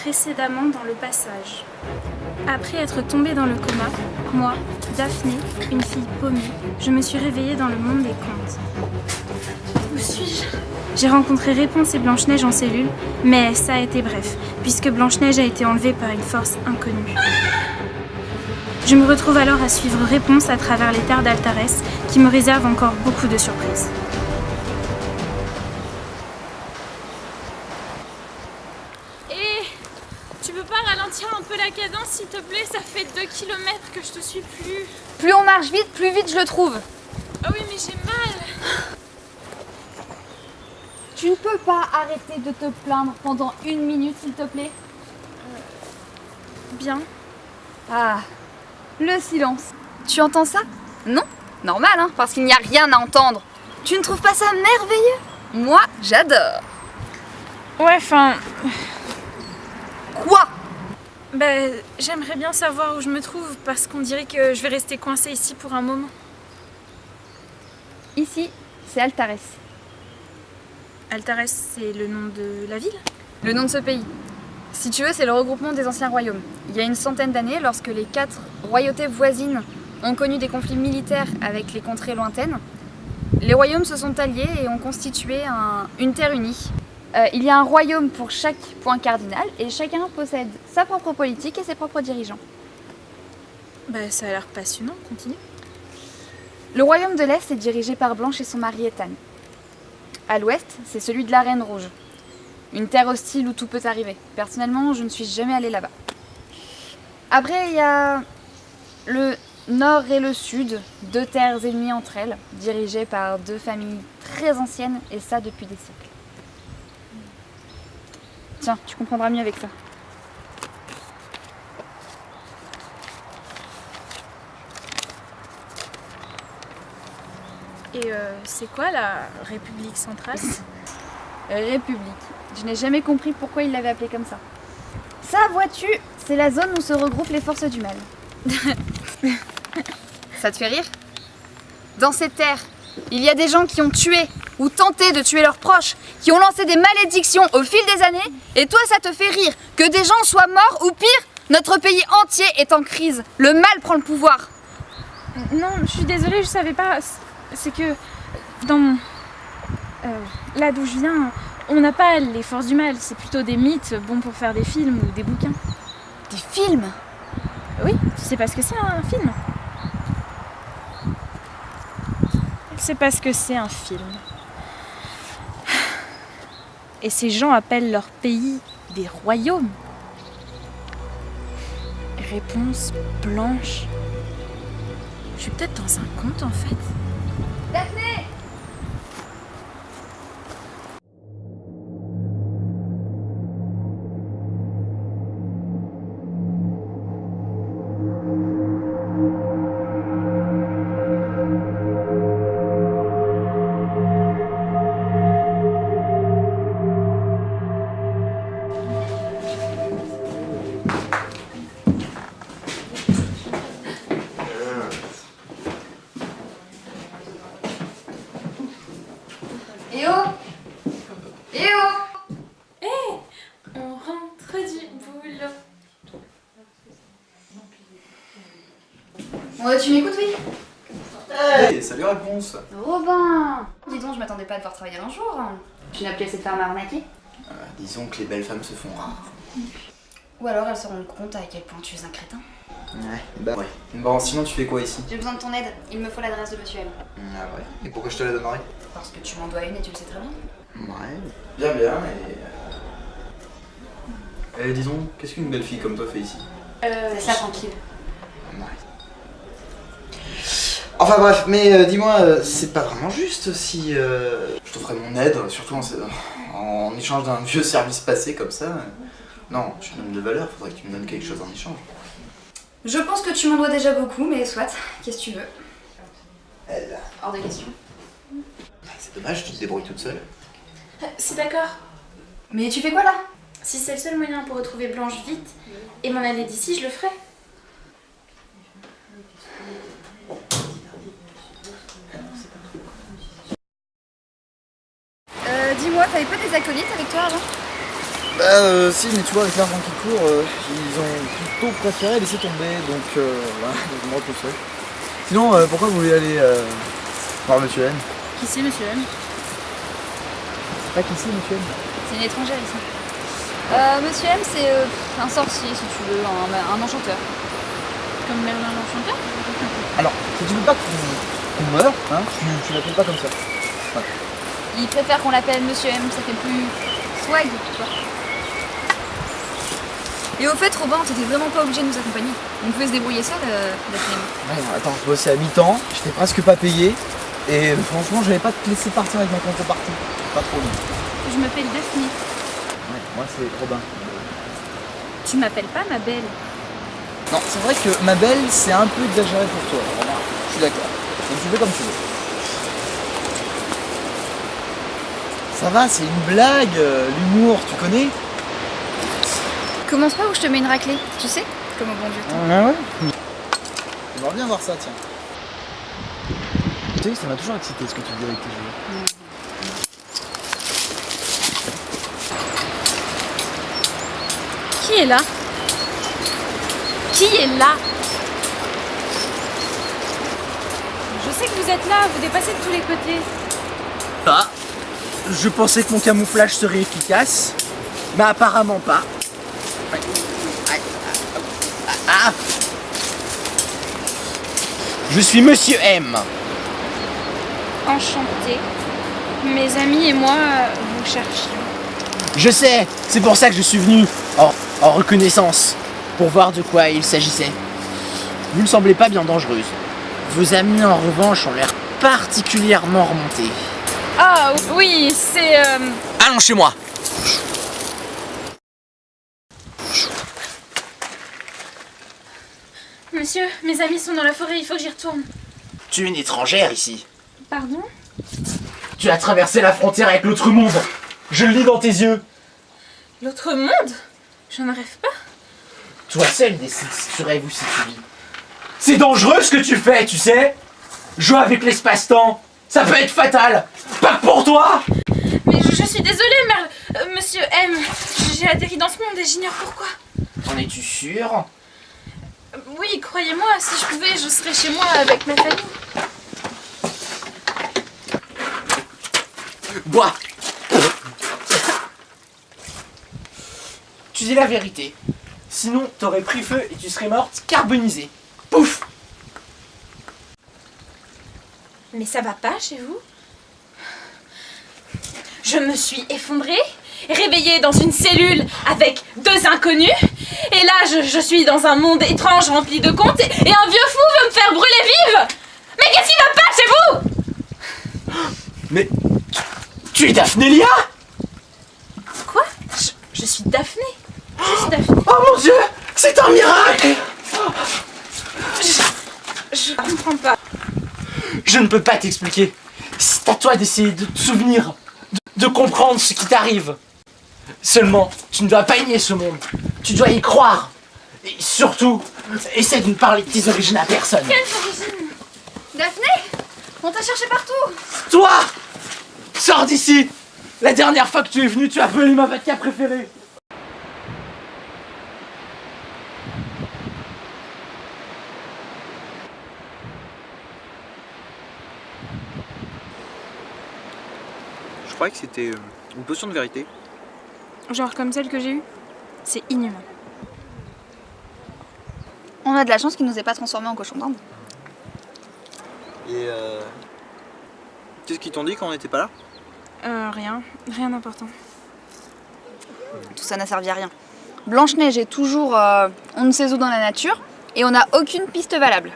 précédemment dans le passage. Après être tombée dans le coma, moi, Daphné, une fille paumée, je me suis réveillée dans le monde des contes. Où suis-je ? J'ai rencontré Réponse et Blanche-Neige en cellule, mais ça a été bref, puisque Blanche-Neige a été enlevée par une force inconnue. Je me retrouve alors à suivre Réponse à travers les terres d'Altarès, qui me réservent encore beaucoup de surprises. Tu peux pas ralentir un peu la cadence s'il te plaît? Ça fait 2 kilomètres que je te suis plus. Plus on marche vite, plus vite je le trouve. Ah oui, mais j'ai mal. Tu ne peux pas arrêter de te plaindre pendant 1 minute, s'il te plaît? Bien. Ah, le silence. Tu entends ça? Non? Normal, hein, parce qu'il n'y a rien à entendre. Tu ne trouves pas ça merveilleux? Moi, j'adore. Ouais, enfin... Quoi? Ben, j'aimerais bien savoir où je me trouve, parce qu'on dirait que je vais rester coincée ici pour un moment. Ici, c'est Altarès. Altarès, c'est le nom de la ville? Le nom de ce pays. Si tu veux, c'est le regroupement des anciens royaumes. Il y a une centaine d'années, lorsque les 4 royautés voisines ont connu des conflits militaires avec les contrées lointaines, les royaumes se sont alliés et ont constitué une terre unie. Il y a un royaume pour chaque point cardinal et chacun possède sa propre politique et ses propres dirigeants. Ben, ça a l'air passionnant, continue. Le royaume de l'Est est dirigé par Blanche et son mari Ethan. À l'ouest, c'est celui de la Reine Rouge. Une terre hostile où tout peut arriver. Personnellement, je ne suis jamais allée là-bas. Après, il y a le nord et le sud, 2 terres ennemies entre elles, dirigées par 2 familles très anciennes, et ça depuis des siècles. Tiens, tu comprendras mieux avec ça. Et c'est quoi la République centrale? République. Je n'ai jamais compris pourquoi ils l'avaient appelée comme ça. Ça, vois-tu, c'est la zone où se regroupent les forces du mal. Ça te fait rire? Dans ces terres, il y a des gens qui ont tué ou tenté de tuer leurs proches, qui ont lancé des malédictions au fil des années, et toi ça te fait rire que des gens soient morts ou pire, notre pays entier est en crise. Le mal prend le pouvoir. Non, je suis désolée, je savais pas. C'est que dans là d'où je viens, on n'a pas les forces du mal. C'est plutôt des mythes bons pour faire des films ou des bouquins. Des films? Oui, tu sais pas ce que c'est un film? C'est parce que c'est un film. Et ces gens appellent leur pays des royaumes. Réponse Blanche. Je suis peut-être dans un conte en fait. Daphné! Eh oh! Eh oh! On rentre du boulot. Bon, tu m'écoutes, oui? Hey, salut Réponse. Robin! Dis donc, je m'attendais pas à devoir travailler un jour. Tu n'as plus assez de femmes à arnaquer? Disons que les belles femmes se font rares. Ou alors elles se rendent compte à quel point tu es un crétin. Ouais. Bon, sinon tu fais quoi ici? J'ai besoin de ton aide, il me faut l'adresse de Monsieur M. Ah ouais. Et pourquoi je te la donnerais? Parce que tu m'en dois une et tu le sais très bien. Ouais. Bien, et... disons, qu'est-ce qu'une belle fille comme toi fait ici? C'est ça, tranquille. Ouais. Enfin bref, mais dis-moi, c'est pas vraiment juste si je t'offrais mon aide, surtout en échange d'un vieux service passé comme ça. Non, je te donne de valeur, faudrait que tu me donnes quelque chose en échange. Je pense que tu m'en dois déjà beaucoup, mais soit, qu'est-ce que tu veux? Elle. Hors de question. C'est dommage, tu te débrouilles toute seule. C'est d'accord. Mais tu fais quoi là? Si c'est le seul moyen pour retrouver Blanche vite et m'en aller d'ici, je le ferai. Dis-moi, t'avais pas des acolytes avec toi avant? Si, mais tu vois, avec l'argent qui court, ils ont plutôt préféré laisser tomber, donc voilà, je me retrouve seul. Sinon, pourquoi vous voulez aller voir Monsieur M? Qui c'est, monsieur M? C'est pas qu'ici, Monsieur M? C'est une étrangère ici. Monsieur M, c'est un sorcier, si tu veux, un enchanteur. Comme Merlin l'Enchanteur? Alors, si tu veux pas qu'on meure, hein, tu l'appelles pas comme ça. Voilà. Il préfère qu'on l'appelle Monsieur M, ça fait plus swag, tu vois. Et au fait, Robin, t'étais vraiment pas obligé de nous accompagner. On pouvait se débrouiller seul, Daphné. Ouais, attends, je bossais à mi-temps, j'étais presque pas payé, et franchement, j'avais pas te laisser partir avec ma contrepartie. Pas trop bien. Je m'appelle Daphné. Ouais, moi c'est Robin. Tu m'appelles pas ma belle. Non, c'est vrai que ma belle, c'est un peu exagéré pour toi, Romain. Je suis d'accord. Donc tu fais comme tu veux. Ça va, c'est une blague, l'humour, tu connais? Commence pas ou je te mets une raclée, tu sais, comme au bon vieux temps. Ah ouais. J'aimerais bien voir ça, tiens. Tu sais, ça m'a toujours excité ce que tu dis avec tes jeux. Qui est là? Qui est là? Je sais que vous êtes là, vous dépassez de tous les côtés. Ah, je pensais que mon camouflage serait efficace, mais apparemment pas. Ah. Je suis Monsieur M. Enchanté. Mes amis et moi vous cherchions. Je sais, c'est pour ça que je suis venu en reconnaissance, pour voir de quoi il s'agissait. Vous ne semblez pas bien dangereuse. Vos amis en revanche ont l'air particulièrement remontés. Ah oui, c'est... Allons chez moi. Monsieur, mes amis sont dans la forêt, il faut que j'y retourne. Tu es une étrangère ici. Pardon? Tu as traversé la frontière avec l'autre monde. Je le lis dans tes yeux. L'autre monde? Je ne rêve pas. Toi seul décides si tu rêves ou si tu vis. C'est dangereux ce que tu fais, tu sais. Jouer avec l'espace-temps, ça peut être fatal. Pas que pour toi. Mais je suis désolée, monsieur M. J'ai atterri dans ce monde et j'ignore pourquoi. En es-tu sûr? Oui, croyez-moi, si je pouvais, je serais chez moi avec ma famille. Bois. Tu dis la vérité. Sinon, t'aurais pris feu et tu serais morte carbonisée. Pouf. Mais ça va pas chez vous? Je me suis effondrée, réveillée dans une cellule avec 2 inconnus, et là je suis dans un monde étrange rempli de contes, et un vieux fou veut me faire brûler vive. Mais qu'est-ce qui va pas chez vous? Mais tu es Daphnélia? Quoi? Je suis Daphné. Je suis Daphné. Oh mon Dieu, c'est un miracle. Je comprends pas. Je ne peux pas t'expliquer. C'est à toi d'essayer de te souvenir, de comprendre ce qui t'arrive. Seulement, tu ne dois pas nier ce monde. Tu dois y croire. Et surtout, essaie de ne parler de tes origines à personne. Quelles origines? Daphné, on t'a cherché partout. Toi, sors d'ici. La dernière fois que tu es venu, tu as volé ma vodka préférée. Je croyais que c'était une potion de vérité. Genre comme celle que j'ai eue? C'est inhumain. On a de la chance qu'il nous ait pas transformés en cochon d'Inde. Et qu'est-ce qu'ils t'ont dit quand on n'était pas là? Rien d'important. Tout ça n'a servi à rien. Blanche-Neige est toujours on ne sait où dans la nature et on n'a aucune piste valable.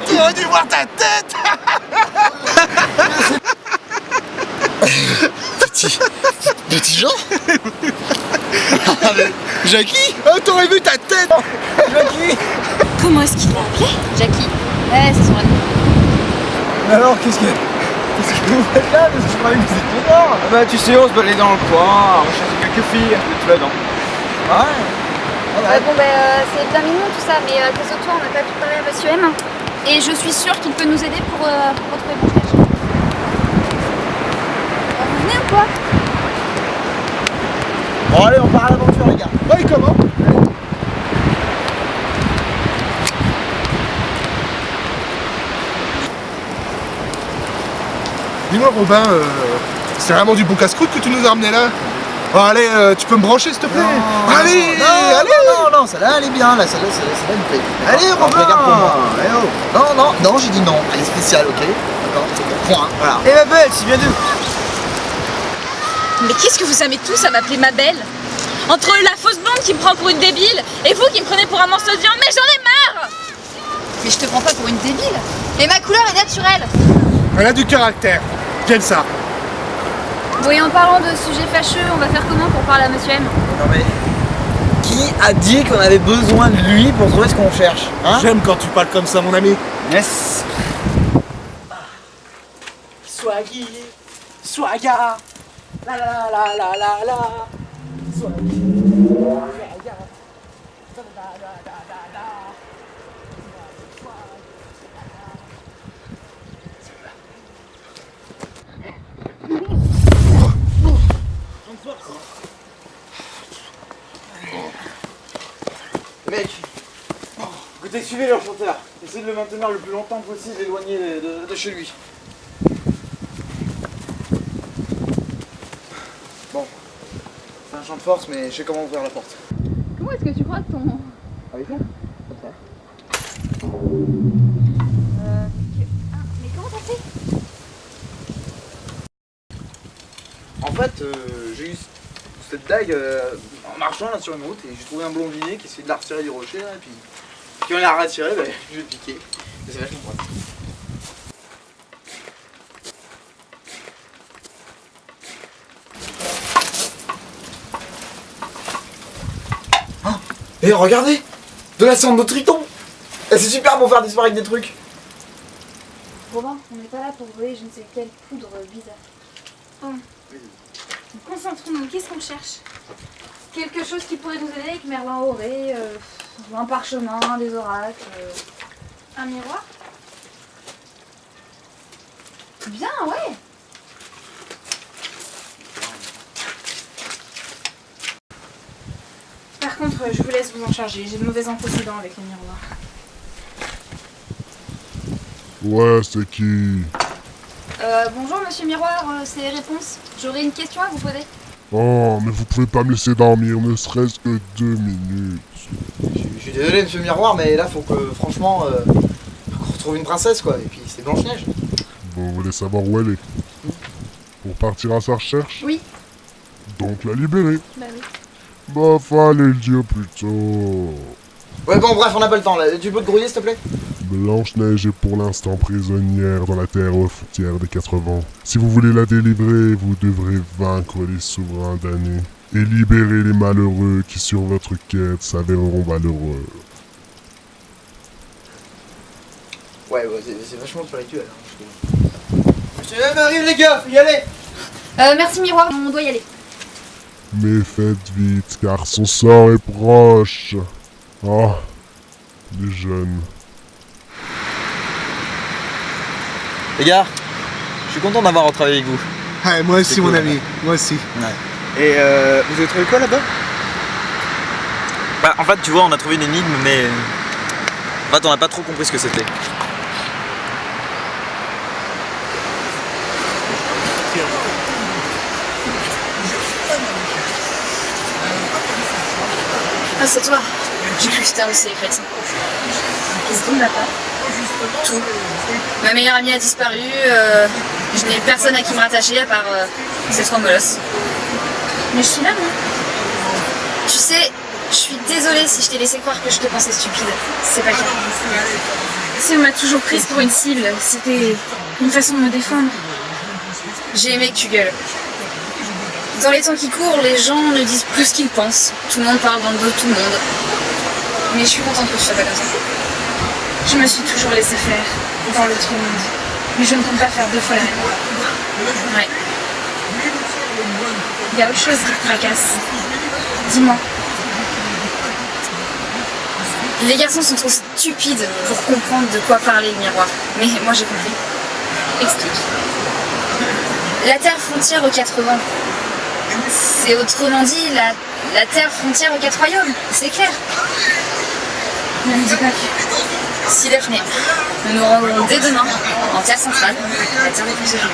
Tu aurais dû voir ta tête. Petit. Petit Jean. Jackie. Oh, t'aurais vu ta tête. Jackie. Comment est-ce qu'il l'a appelé? Jackie. Ouais, c'est son vrai nom. Alors, qu'est-ce que vous faites là? Parce que je croyais que vous étiez dehors. Ah bah tu sais, on se baladait dans le coin, on cherchait quelques filles, tu là-dedans. Ouais. Bon, c'est bien mignon tout ça, mais tes autos, on n'a pas pu parler à Monsieur M. Et je suis sûre qu'il peut nous aider pour retrouver Blanche-Neige. Vous venez ou quoi? Bon, allez, on part à l'aventure, les gars. Ouais, comment? Dis-moi, Robin, c'est vraiment du bon casse-croûte que tu nous as ramené là? Bon, allez, tu peux me brancher, s'il te plaît? Allez, allez! Non, celle-là elle est bien, là, celle-là elle me plaît. Allez, Robin! Regarde pour moi. Non, j'ai dit non. Elle est spéciale, ok? D'accord, c'est bon, point, voilà. Eh ma belle, tu viens d'où? Mais qu'est-ce que vous aimez tous à m'appeler ma belle? Entre la fausse blonde qui me prend pour une débile et vous qui me prenez pour un morceau de viande, mais j'en ai marre! Mais je te prends pas pour une débile. Et ma couleur est naturelle. Elle a du caractère. J'aime ça. Bon, et en parlant de sujets fâcheux, on va faire comment pour parler à Monsieur M? Non mais... Qui a dit qu'on avait besoin de lui pour trouver ce qu'on cherche, hein? J'aime quand tu parles comme ça, mon ami. Yes. Swaggy, Swaga, la la la la la la, Swaggy, Swaga, la la la la la. Mec, Écoutez, suivez leur chanteur. Essayez de le maintenir le plus longtemps possible éloigné de chez lui. Bon, c'est un champ de force, mais je sais comment ouvrir la porte. Comment est-ce que tu crois que ton... avec moi? Comme ça. Mais comment t'as fait? En fait, j'ai eu cette dague en marchant là sur une route et j'ai trouvé un blondinet qui essayait de la retirer du rocher là, et puis quand il l'a retiré, je l'ai piqué. Et c'est vachement pratique. Et regardez, de la cendre de triton. Et c'est super pour faire disparaître des trucs. Robin, on n'est pas là pour voler je ne sais quelle poudre bizarre. Concentrons-nous, qu'est-ce qu'on cherche? Quelque chose qui pourrait nous aider avec Merlin Auré, un parchemin, des oracles. Un miroir? Bien, ouais. Par contre, je vous laisse vous en charger, j'ai de mauvais antécédents avec les miroirs. Ouais, c'est qui? Bonjour Monsieur Miroir, c'est Réponse. J'aurais une question à vous poser. Oh, mais vous pouvez pas me laisser dormir, ne serait-ce que 2 minutes. Je suis désolé, monsieur le miroir, mais là, faut que, franchement, faut qu'on retrouve une princesse, quoi. Et puis, c'est Blanche-Neige. Vous voulez savoir où elle est? Pour partir à sa recherche? Oui. Donc la libérer. Bah oui. Bah, fallait le dire plus tôt. Ouais, bon, bref, on n'a pas le temps, là. Tu peux te grouiller, s'il te plaît? Blanche-Neige est pour l'instant prisonnière dans la terre aux frontières des 4 vents. Si vous voulez la délivrer, vous devrez vaincre les souverains damnés et libérer les malheureux qui sur votre quête s'avéreront malheureux. Ouais, c'est vachement spirituel. Hein, monsieur M arrive, les gars, faut y aller! Merci Miroir, on doit y aller. Mais faites vite, car son sort est proche. Oh, les jeunes. Les gars, je suis content d'avoir retravaillé avec vous. Ouais, moi aussi, C'est cool, mon ami. Moi aussi. Et vous avez trouvé quoi là-bas? Bah en fait tu vois on a trouvé une énigme mais en fait on n'a pas trop compris ce que c'était. Ah, c'est toi. J'ai cru que c'était un de ces crétins. Qu'est-ce qu'on n'a pas? Tout. Ma meilleure amie a disparu, je n'ai personne à qui me rattacher à part ces 3 molosses. Mais je suis là, moi. Tu sais, je suis désolée si je t'ai laissé croire que je te pensais stupide. C'est pas le cas. Tu sais, on m'a toujours prise pour une cible. C'était une façon de me défendre. J'ai aimé que tu gueules. Dans les temps qui courent, les gens ne disent plus ce qu'ils pensent. Tout le monde parle dans le dos de tout le monde. Mais je suis contente que tu sois pas comme ça. Je me suis toujours laissé faire dans l'autre monde. Mais je ne compte pas faire 2 fois la même. Ouais. Il y a autre chose qui te tracasse. Dis-moi. Les garçons sont trop stupides pour comprendre de quoi parlait le miroir. Mais moi j'ai compris. Explique. La terre frontière aux 4 vents. C'est autrement dit la terre frontière aux 4 royaumes. C'est clair. Ne me dis pas que... Si Daphné, nous nous rendrons dès demain en terre centrale, la terre des fonctionnaires.